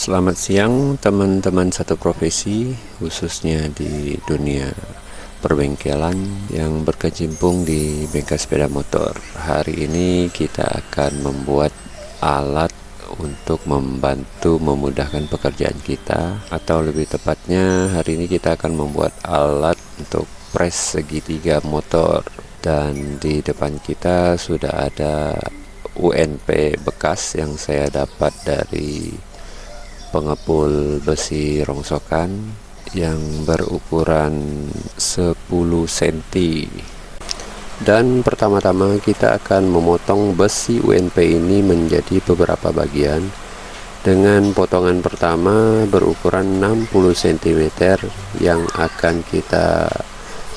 Selamat siang teman-teman satu profesi, khususnya di dunia perbengkelan yang berkecimpung di bengkel sepeda motor. Hari ini kita akan membuat alat untuk membantu memudahkan pekerjaan kita, atau lebih tepatnya hari ini kita akan membuat alat untuk pres segitiga motor. Dan di depan kita sudah ada UNP bekas yang saya dapat dari pengepul besi rongsokan yang berukuran 10 cm. Dan pertama-tama kita akan memotong besi UNP ini menjadi beberapa bagian dengan potongan pertama berukuran 60 cm yang akan kita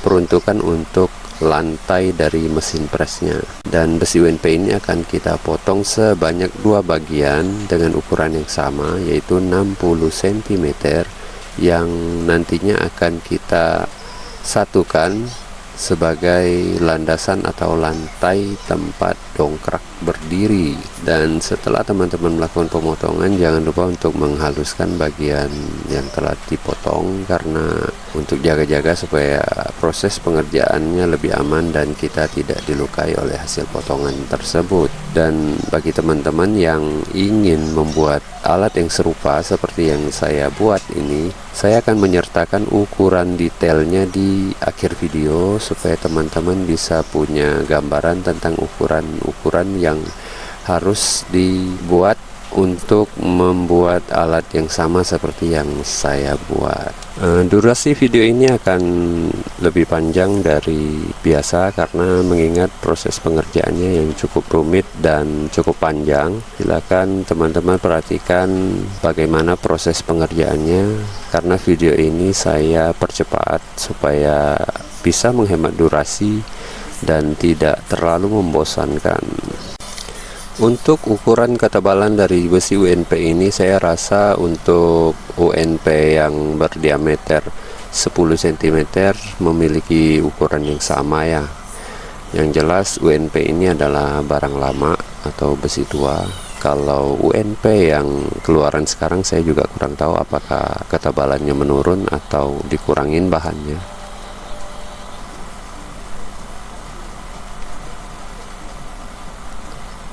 peruntukkan untuk lantai dari mesin presnya. Dan besi UNP ini akan kita potong sebanyak dua bagian dengan ukuran yang sama, yaitu 60 cm yang nantinya akan kita satukan sebagai landasan atau lantai tempat dongkrak berdiri. Dan setelah teman-teman melakukan pemotongan, jangan lupa untuk menghaluskan bagian yang telah dipotong, karena untuk jaga-jaga supaya proses pengerjaannya lebih aman dan kita tidak dilukai oleh hasil potongan tersebut. Dan bagi teman-teman yang ingin membuat alat yang serupa seperti yang saya buat ini, saya akan menyertakan ukuran detailnya di akhir video supaya teman-teman bisa punya gambaran tentang ukuran-ukuran yang harus dibuat untuk membuat alat yang sama seperti yang saya buat. Durasi video ini akan lebih panjang dari biasa karena mengingat proses pengerjaannya yang cukup rumit dan cukup panjang. Silakan teman-teman perhatikan bagaimana proses pengerjaannya, karena video ini saya percepat supaya bisa menghemat durasi dan tidak terlalu membosankan. Untuk ukuran ketebalan dari besi UNP ini, saya rasa untuk UNP yang berdiameter 10 cm memiliki ukuran yang sama ya. Yang jelas UNP ini adalah barang lama atau besi tua. Kalau UNP yang keluaran sekarang saya juga kurang tahu apakah ketebalannya menurun atau dikurangin bahannya.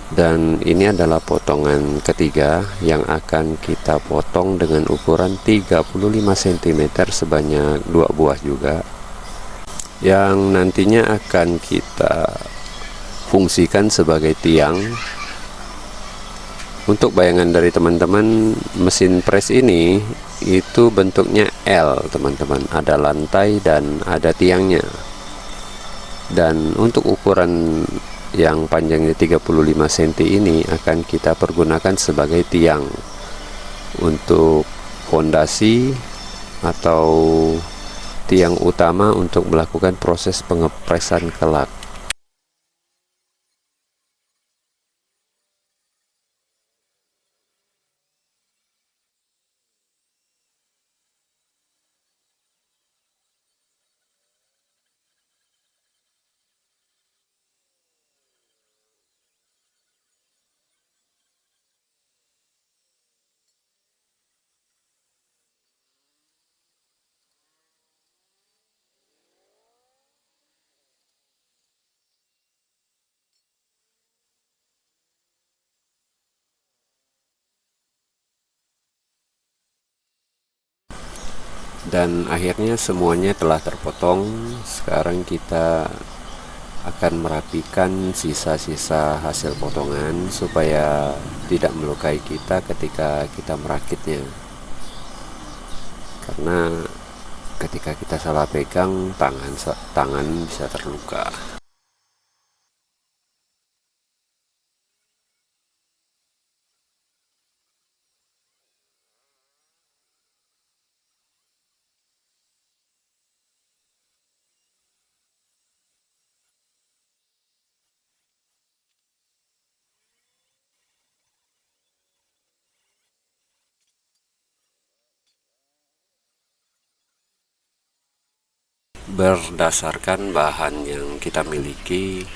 Dan ini adalah potongan ketiga yang akan kita potong dengan ukuran 35 cm sebanyak 2 buah juga, yang nantinya akan kita fungsikan sebagai tiang. Untuk bayangan dari teman-teman, mesin pres ini itu bentuknya L teman-teman, ada lantai dan ada tiangnya. Dan untuk ukuran yang panjangnya 35 cm ini akan kita pergunakan sebagai tiang untuk fondasi atau tiang utama untuk melakukan proses pengepresan kelak. Dan akhirnya semuanya telah terpotong. Sekarang kita akan merapikan sisa-sisa hasil potongan supaya tidak melukai kita ketika kita merakitnya, karena ketika kita salah pegang tangan bisa terluka. Berdasarkan bahan yang kita miliki,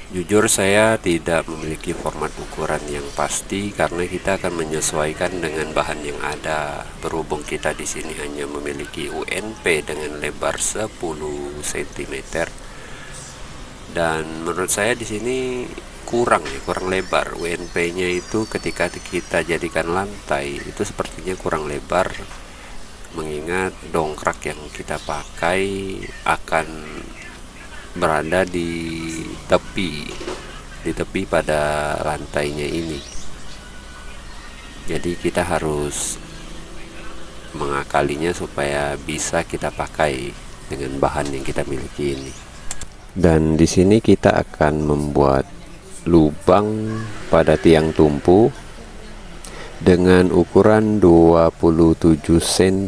Jujur saya tidak memiliki format ukuran yang pasti karena kita akan menyesuaikan dengan bahan yang ada. Berhubung kita di sini hanya memiliki UNP dengan lebar 10 cm dan menurut saya di sini kurang lebar. UNP-nya itu ketika kita jadikan lantai itu sepertinya kurang lebar, mengingat dongkrak yang kita pakai akan berada di tepi pada lantainya ini. Jadi kita harus mengakalinya supaya bisa kita pakai dengan bahan yang kita miliki ini. Dan di sini kita akan membuat lubang pada tiang tumpu dengan ukuran 27 cm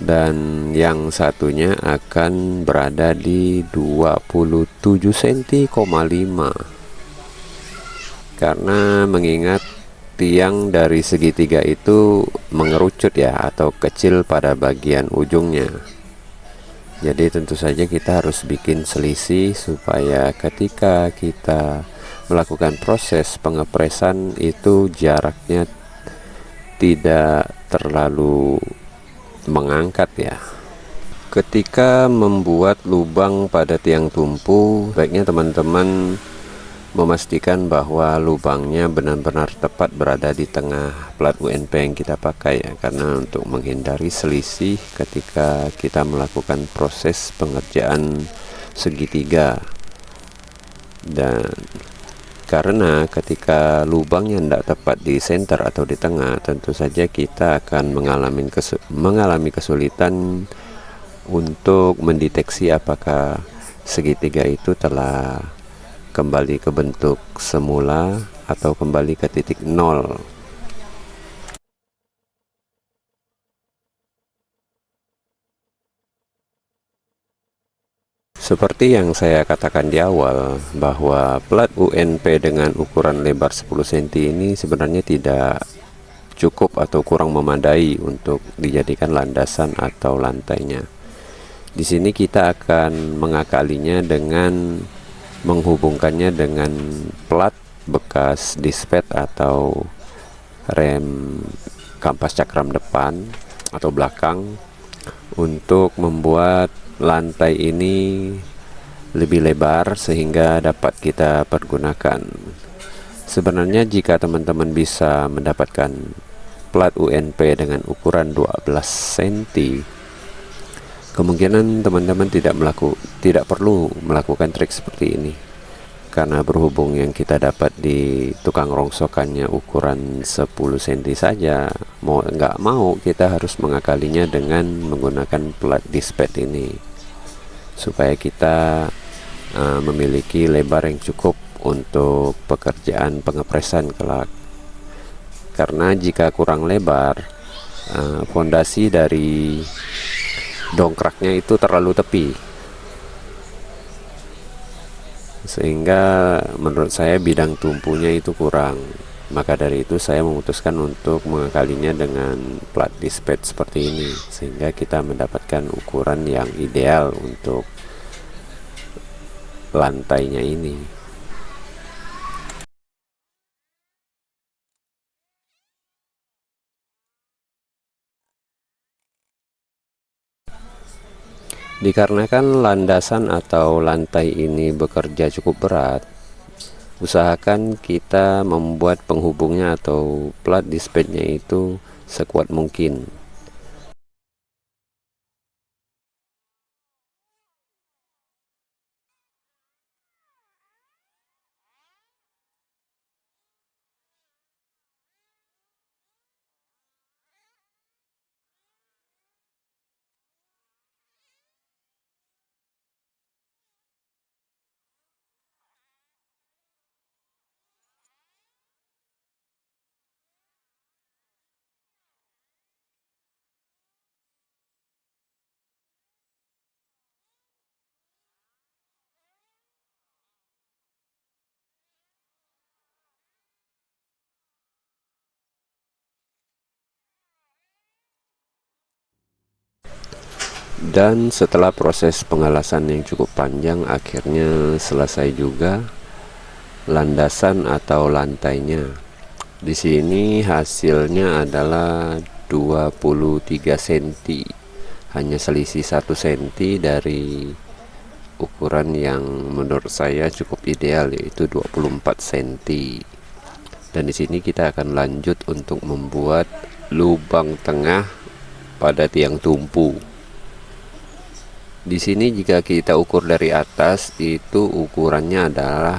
dan yang satunya akan berada di 27 cm, karena mengingat tiang dari segitiga itu mengerucut ya, atau kecil pada bagian ujungnya. Jadi tentu saja kita harus bikin selisih supaya ketika kita melakukan proses pengepresan itu jaraknya tidak terlalu mengangkat ya. Ketika membuat lubang pada tiang tumpu, baiknya teman-teman memastikan bahwa lubangnya benar-benar tepat berada di tengah plat UNP yang kita pakai ya, karena untuk menghindari selisih ketika kita melakukan proses pengerjaan segitiga. Dan karena ketika lubangnya tidak tepat di center atau di tengah, tentu saja kita akan mengalami kesulitan untuk mendeteksi apakah segitiga itu telah kembali ke bentuk semula atau kembali ke titik nol. Seperti yang saya katakan di awal, bahwa plat UNP dengan ukuran lebar 10 cm ini sebenarnya tidak cukup atau kurang memadai untuk dijadikan landasan atau lantainya. Di sini kita akan mengakalinya dengan menghubungkannya dengan plat bekas dispet atau rem kampas cakram depan atau belakang untuk membuat lantai ini lebih lebar sehingga dapat kita pergunakan. Sebenarnya jika teman-teman bisa mendapatkan plat UNP dengan ukuran 12 cm, kemungkinan teman-teman tidak perlu melakukan trik seperti ini, karena berhubung yang kita dapat di tukang rongsokannya ukuran 10 cm saja, mau nggak mau kita harus mengakalinya dengan menggunakan plat dispet ini supaya kita memiliki lebar yang cukup untuk pekerjaan pengepresan kelak. Karena jika kurang lebar, fondasi dari dongkraknya itu terlalu tepi, sehingga menurut saya bidang tumpunya itu kurang. Maka dari itu saya memutuskan untuk mengakalinya dengan plat dispet seperti ini, sehingga kita mendapatkan ukuran yang ideal untuk lantainya ini. Dikarenakan landasan atau lantai ini bekerja cukup berat, usahakan kita membuat penghubungnya atau plat dispetnya itu sekuat mungkin. Dan setelah proses pengelasan yang cukup panjang, akhirnya selesai juga landasan atau lantainya. Di sini hasilnya adalah 23 cm, hanya selisih 1 cm dari ukuran yang menurut saya cukup ideal, yaitu 24 cm. Dan di sini kita akan lanjut untuk membuat lubang tengah pada tiang tumpu. Di sini jika kita ukur dari atas, itu ukurannya adalah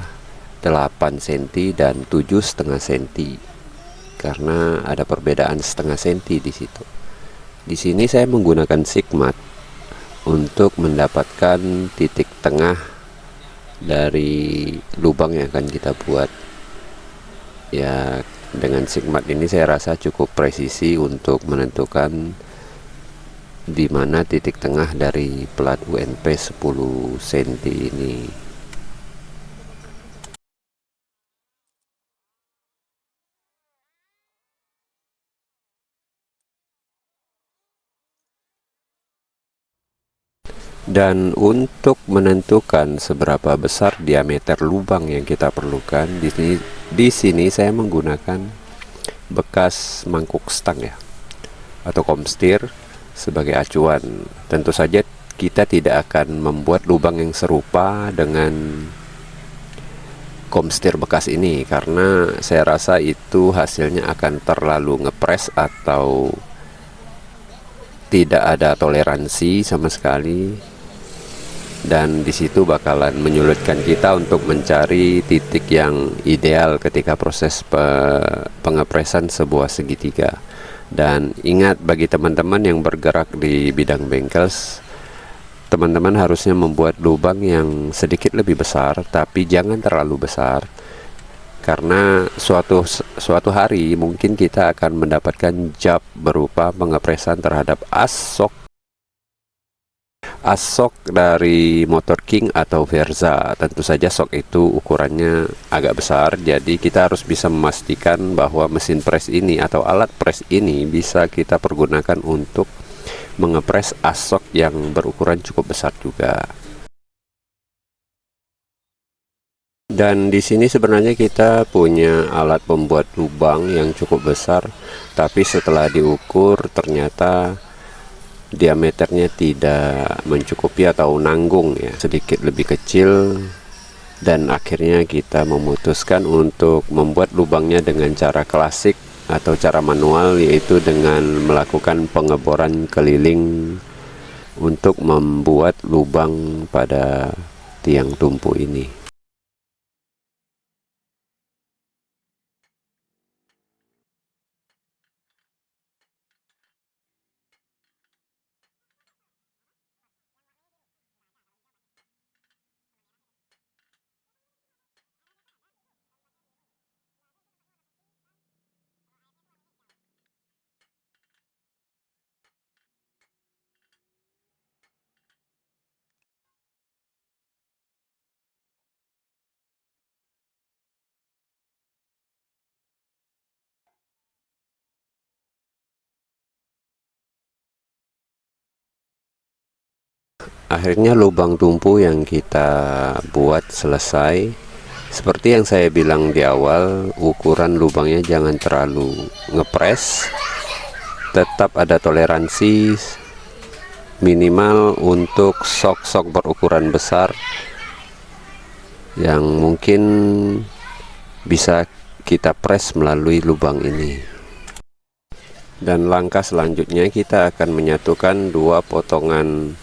8 cm dan 7,5 cm, karena ada perbedaan setengah senti di situ. Di sini saya menggunakan sigmat untuk mendapatkan titik tengah dari lubang yang akan kita buat. Ya, dengan sigmat ini saya rasa cukup presisi untuk menentukan di mana titik tengah dari plat UNP 10 cm ini. Dan untuk menentukan seberapa besar diameter lubang yang kita perlukan, di sini saya menggunakan bekas mangkuk stang ya, atau komstir sebagai acuan. Tentu saja kita tidak akan membuat lubang yang serupa dengan komstir bekas ini, karena saya rasa itu hasilnya akan terlalu ngepres atau tidak ada toleransi sama sekali, dan disitu bakalan menyulitkan kita untuk mencari titik yang ideal ketika proses pengepresan sebuah segitiga. Dan ingat, bagi teman-teman yang bergerak di bidang bengkel, teman-teman harusnya membuat lubang yang sedikit lebih besar, tapi jangan terlalu besar, karena suatu hari mungkin kita akan mendapatkan job berupa pengepresan terhadap as-shock dari motor King atau Verza. Tentu saja shock itu ukurannya agak besar, jadi kita harus bisa memastikan bahwa mesin press ini atau alat press ini bisa kita pergunakan untuk mengepres as-shock yang berukuran cukup besar juga. Dan di sini sebenarnya kita punya alat pembuat lubang yang cukup besar, tapi setelah diukur ternyata diameternya tidak mencukupi atau nanggung ya, sedikit lebih kecil. Dan akhirnya kita memutuskan untuk membuat lubangnya dengan cara klasik atau cara manual, yaitu dengan melakukan pengeboran keliling untuk membuat lubang pada tiang tumpu ini. Akhirnya lubang tumpu yang kita buat selesai. Seperti yang saya bilang di awal, ukuran lubangnya jangan terlalu ngepres, tetap ada toleransi minimal untuk sok-sok berukuran besar yang mungkin bisa kita press melalui lubang ini. Dan langkah selanjutnya kita akan menyatukan dua potongan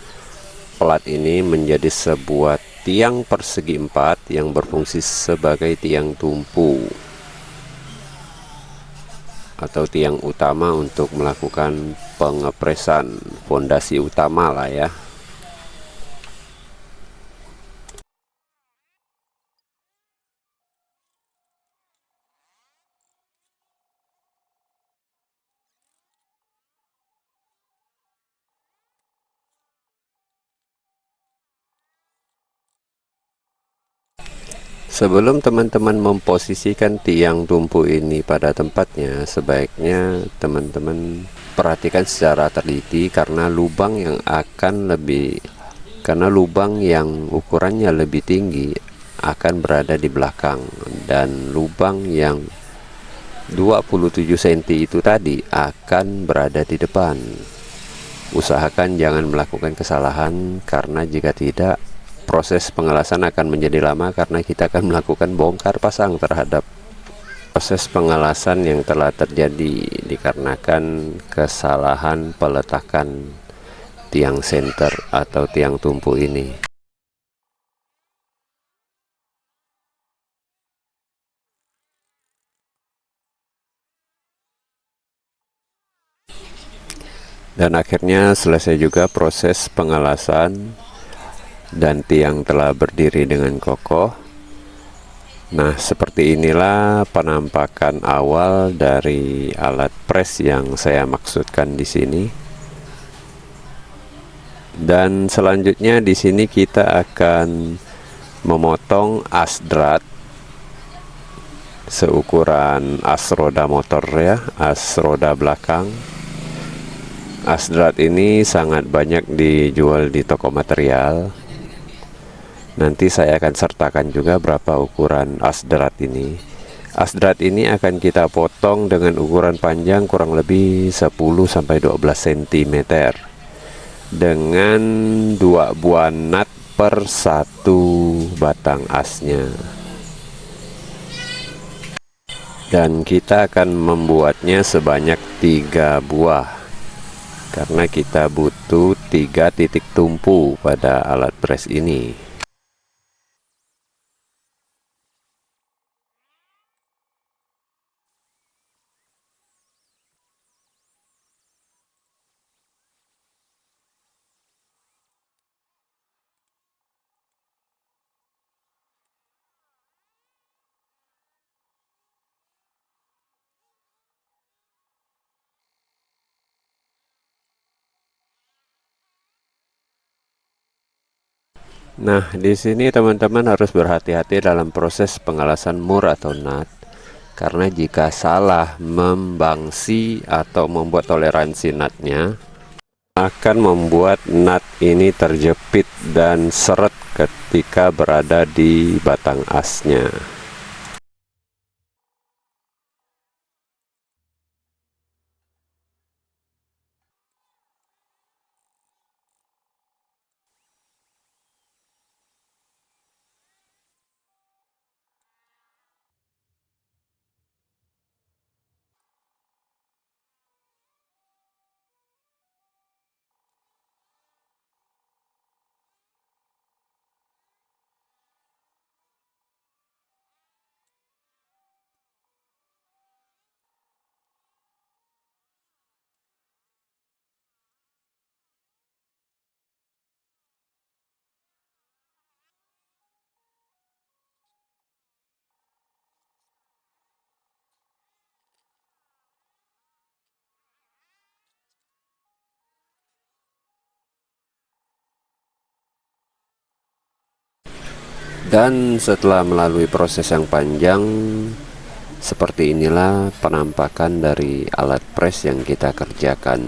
plat ini menjadi sebuah tiang persegi 4 yang berfungsi sebagai tiang tumpu atau tiang utama untuk melakukan pengepresan fondasi utama lah ya. Sebelum teman-teman memposisikan tiang tumpu ini pada tempatnya, sebaiknya teman-teman perhatikan secara teliti karena lubang yang ukurannya lebih tinggi akan berada di belakang, dan lubang yang 27 cm itu tadi akan berada di depan. Usahakan jangan melakukan kesalahan, karena jika tidak, proses pengelasan akan menjadi lama karena kita akan melakukan bongkar pasang terhadap proses pengelasan yang telah terjadi dikarenakan kesalahan peletakan tiang senter atau tiang tumpu ini. Dan akhirnya selesai juga proses pengelasan dan tiang telah berdiri dengan kokoh. Nah, seperti inilah penampakan awal dari alat press yang saya maksudkan di sini. Dan selanjutnya di sini kita akan memotong as drat seukuran as roda motor, ya, as roda belakang. As drat ini sangat banyak dijual di toko material. Nanti saya akan sertakan juga berapa ukuran as drat ini. As drat ini akan kita potong dengan ukuran panjang kurang lebih 10-12 cm dengan 2 buah nut per satu batang asnya. Dan kita akan membuatnya sebanyak 3 buah, karena kita butuh 3 titik tumpu pada alat press ini. Nah, di sini teman-teman harus berhati-hati dalam proses pengelasan mur atau nut, karena jika salah membangsi atau membuat toleransi nutnya, akan membuat nut ini terjepit dan seret ketika berada di batang asnya. Dan setelah melalui proses yang panjang, seperti inilah penampakan dari alat press yang kita kerjakan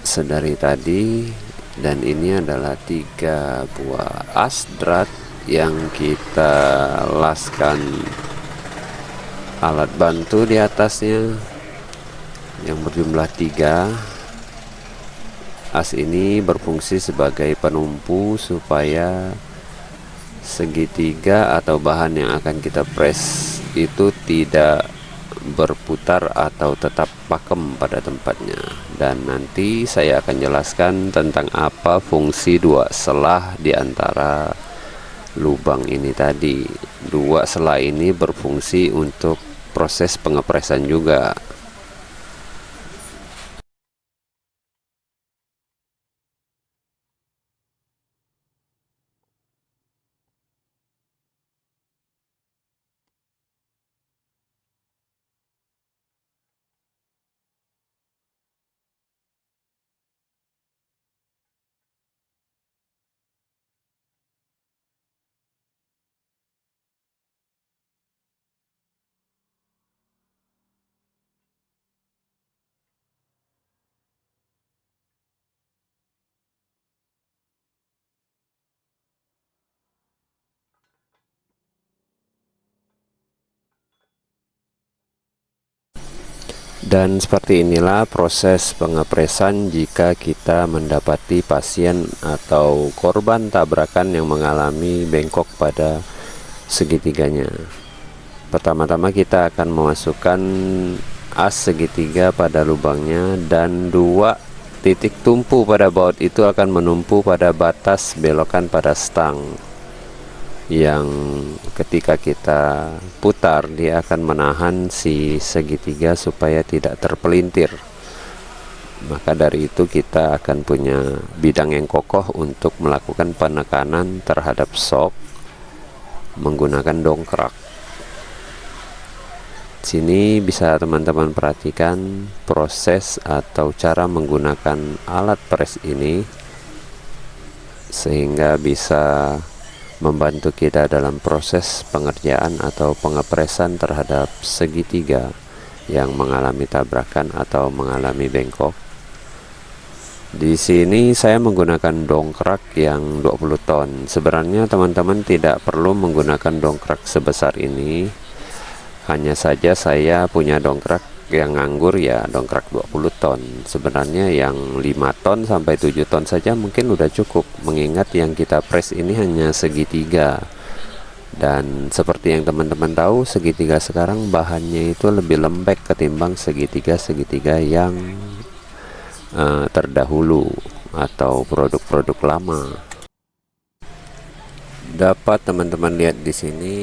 sedari tadi. Dan ini adalah 3 buah as drat yang kita laskan alat bantu di atasnya yang berjumlah 3. As ini berfungsi sebagai penumpu supaya segitiga atau bahan yang akan kita press itu tidak berputar atau tetap pakem pada tempatnya. Dan nanti saya akan jelaskan tentang apa fungsi 2 selah di antara lubang ini tadi. 2 selah ini berfungsi untuk proses pengepresan juga. Dan seperti inilah proses pengepresan jika kita mendapati pasien atau korban tabrakan yang mengalami bengkok pada segitiganya. Pertama-tama kita akan memasukkan as segitiga pada lubangnya, dan 2 titik tumpu pada baut itu akan menumpu pada batas belokan pada stang, yang ketika kita putar dia akan menahan si segitiga supaya tidak terpelintir. Maka dari itu kita akan punya bidang yang kokoh untuk melakukan penekanan terhadap sok menggunakan dongkrak. Sini bisa teman-teman perhatikan proses atau cara menggunakan alat pres ini, sehingga bisa membantu kita dalam proses pengerjaan atau pengepresan terhadap segitiga yang mengalami tabrakan atau mengalami bengkok. Di sini saya menggunakan dongkrak yang 20 ton. Sebenarnya teman-teman tidak perlu menggunakan dongkrak sebesar ini. Hanya saja saya punya dongkrak yang nganggur, ya dongkrak 20 ton. Sebenarnya yang 5 ton sampai 7 ton saja mungkin udah cukup, mengingat yang kita press ini hanya segitiga. Dan seperti yang teman-teman tahu, segitiga sekarang bahannya itu lebih lembek ketimbang segitiga-segitiga yang terdahulu atau produk-produk lama. Dapat teman-teman lihat di sini,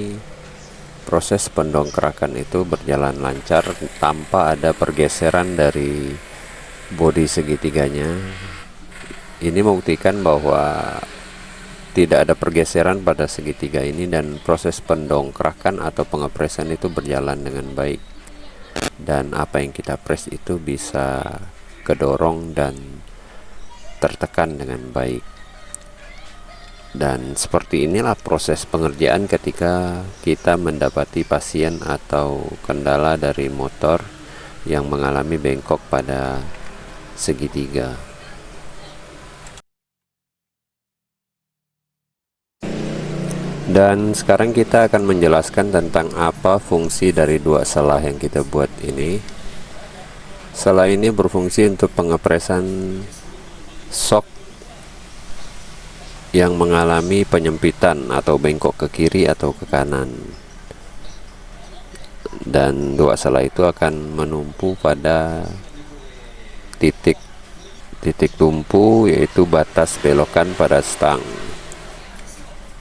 proses pendongkrakan itu berjalan lancar tanpa ada pergeseran dari bodi segitiganya. Ini membuktikan bahwa tidak ada pergeseran pada segitiga ini, dan proses pendongkrakan atau pengepresan itu berjalan dengan baik, dan apa yang kita press itu bisa kedorong dan tertekan dengan baik. Dan seperti inilah proses pengerjaan ketika kita mendapati pasien atau kendala dari motor yang mengalami bengkok pada segitiga. Dan sekarang kita akan menjelaskan tentang apa fungsi dari 2 selah yang kita buat ini. Selah ini berfungsi untuk pengepresan sok yang mengalami penyempitan atau bengkok ke kiri atau ke kanan. Dan 2 selah itu akan menumpu pada titik tumpu, yaitu batas belokan pada stang.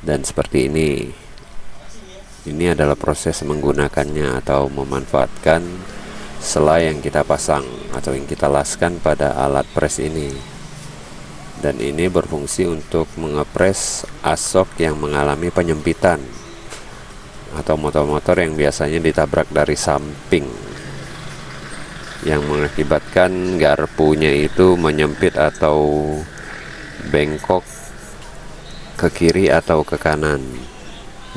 Dan seperti ini. Ini adalah proses menggunakannya atau memanfaatkan selah yang kita pasang atau yang kita laskan pada alat pres ini. Dan ini berfungsi untuk mengepres asok yang mengalami penyempitan atau motor-motor yang biasanya ditabrak dari samping, yang mengakibatkan garpunya itu menyempit atau bengkok ke kiri atau ke kanan.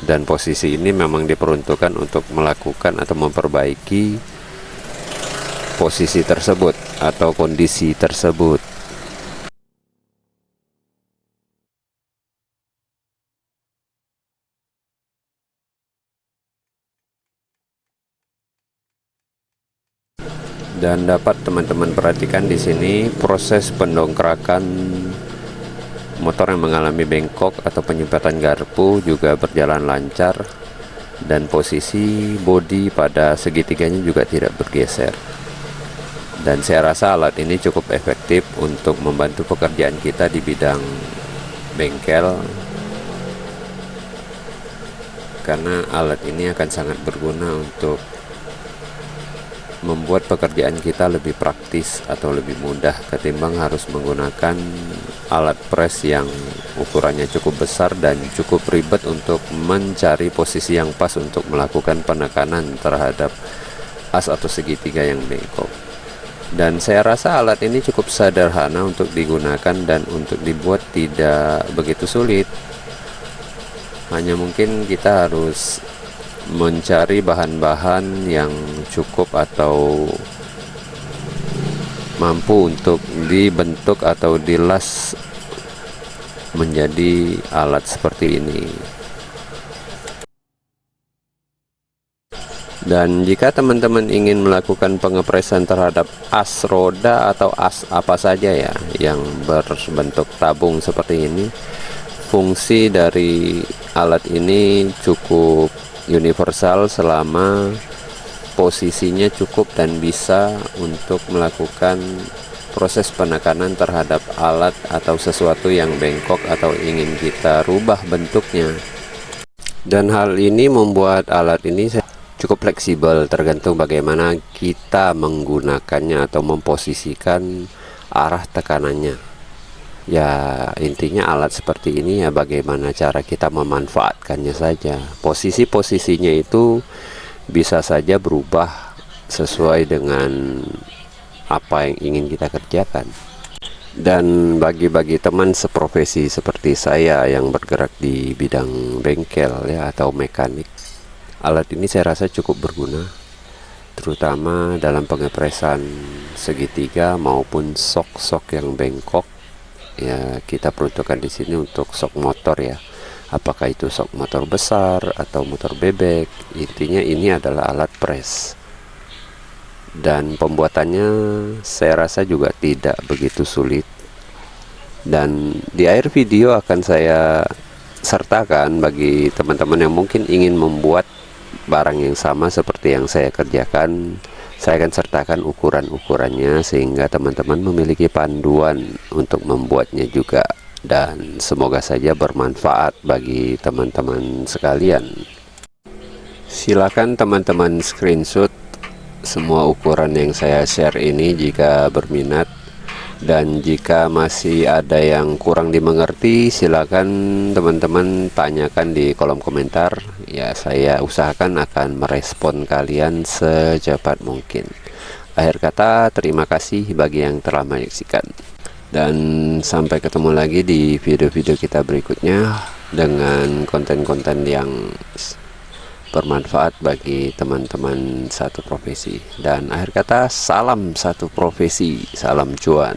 Dan posisi ini memang diperuntukkan untuk melakukan atau memperbaiki posisi tersebut atau kondisi tersebut. Dan dapat teman-teman perhatikan di sini proses pendongkrakan motor yang mengalami bengkok atau penyempatan garpu juga berjalan lancar, dan posisi bodi pada segitiganya juga tidak bergeser. Dan saya rasa alat ini cukup efektif untuk membantu pekerjaan kita di bidang bengkel, karena alat ini akan sangat berguna untuk membuat pekerjaan kita lebih praktis atau lebih mudah ketimbang harus menggunakan alat press yang ukurannya cukup besar dan cukup ribet untuk mencari posisi yang pas untuk melakukan penekanan terhadap as atau segitiga yang bengkok. Dan saya rasa alat ini cukup sederhana untuk digunakan dan untuk dibuat tidak begitu sulit. Hanya mungkin kita harus mencari bahan-bahan yang cukup atau mampu untuk dibentuk atau dilas menjadi alat seperti ini. Dan jika teman-teman ingin melakukan pengepresan terhadap as roda atau as apa saja ya yang berbentuk tabung seperti ini, fungsi dari alat ini cukup universal selama posisinya cukup dan bisa untuk melakukan proses penekanan terhadap alat atau sesuatu yang bengkok atau ingin kita rubah bentuknya. Dan hal ini membuat alat ini cukup fleksibel tergantung bagaimana kita menggunakannya atau memposisikan arah tekanannya. Ya intinya alat seperti ini ya bagaimana cara kita memanfaatkannya saja. Posisi-posisinya itu bisa saja berubah sesuai dengan apa yang ingin kita kerjakan. Dan bagi teman seprofesi seperti saya yang bergerak di bidang bengkel ya atau mekanik, alat ini saya rasa cukup berguna, terutama dalam pengepresan segitiga maupun sok-sok yang bengkok. Ya kita peruntukkan di sini untuk sok motor ya. Apakah itu sok motor besar atau motor bebek, intinya ini adalah alat press. Dan pembuatannya saya rasa juga tidak begitu sulit. Dan di akhir video akan saya sertakan bagi teman-teman yang mungkin ingin membuat barang yang sama seperti yang saya kerjakan, saya akan sertakan ukuran-ukurannya sehingga teman-teman memiliki panduan untuk membuatnya juga. Dan semoga saja bermanfaat bagi teman-teman sekalian. Silakan teman-teman screenshot semua ukuran yang saya share ini jika berminat, dan jika masih ada yang kurang dimengerti silakan teman-teman tanyakan di kolom komentar ya, saya usahakan akan merespon kalian secepat mungkin. Akhir kata, terima kasih bagi yang telah menyaksikan, dan sampai ketemu lagi di video-video kita berikutnya dengan konten-konten yang bermanfaat bagi teman-teman satu profesi. Dan akhir kata, salam satu profesi, salam cuan.